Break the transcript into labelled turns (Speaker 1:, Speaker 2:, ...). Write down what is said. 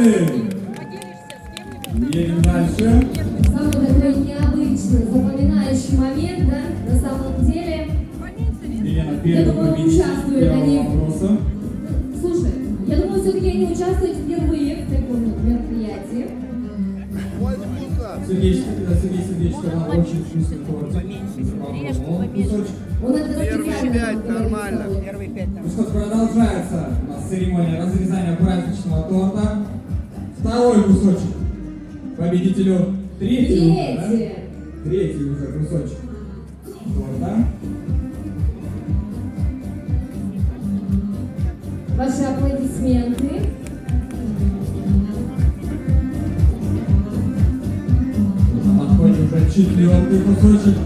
Speaker 1: победы! Едем дальше.
Speaker 2: Самый такой необычный, запоминающий момент, да, на самом деле.
Speaker 1: Елена,
Speaker 2: Я
Speaker 1: первый
Speaker 2: думаю,
Speaker 1: победитель
Speaker 2: участвуют
Speaker 1: первого
Speaker 2: они.
Speaker 1: вопроса.
Speaker 2: Слушай, я думаю, все-таки они участвуют впервые в таком мероприятии.
Speaker 1: Сергей Сергеевич сказал очень вкусный тортик. Попробовал кусочек.
Speaker 2: Он это
Speaker 3: Первые 5 нормально.
Speaker 1: Ну что ж, продолжается у нас церемония разрезания праздничного торта. Второй кусочек победителю. Третий уже, да? Третий уже кусочек торта.
Speaker 2: Ваши аплодисменты.
Speaker 1: Подходит уже четвертый кусочек.